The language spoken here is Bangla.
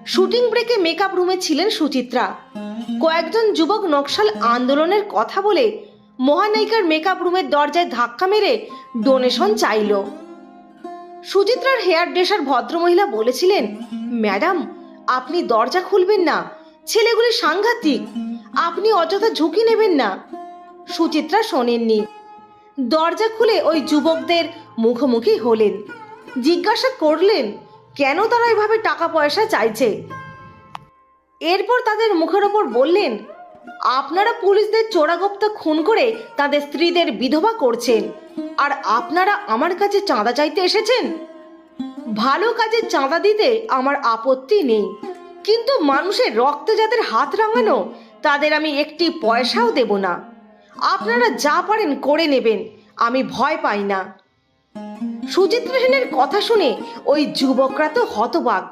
শুটিং ব্রেকে মেকআপ রুমে ছিলেন সুচিত্রা। কয়েকজন যুবক নকশাল আন্দোলনের কথা বলে মহানায়িকার মেকআপ রুমের দরজায় ধাক্কা মেরে ডোনেশন চাইল। সুচিত্রার হেয়ার ড্রেসার ভদ্রমহিলা বলেছিলেন, ম্যাডাম আপনি দরজা খুলবেন না, ছেলেগুলি সাংঘাতিক, আপনি অযথা ঝুঁকি নেবেন না। সুচিত্রা শোনেননি। দরজা খুলে ওই যুবকদের মুখোমুখি হলেন, জিজ্ঞাসা করলেন কেন তারা এভাবে টাকা পয়সা চাইছে। এরপর তাদের মুখের ওপর বললেন, আপনারা পুলিশদের চোরাগোপ্তা খুন করে তাদের স্ত্রীদের বিধবা করছেন, আর আপনারা আমার কাছে চাঁদা চাইতে এসেছেন। ভালো কাজে চাঁদা দিতে আমার আপত্তি নেই, কিন্তু মানুষের রক্তে যাদের হাত রাঙানো তাদের আমি একটি পয়সাও দেব না। আপনারা যা পারেন করে নেবেন, আমি ভয় পাই না। সুচিত্রা সেনের কথা শুনে ওই যুবকরা তো হতবাক।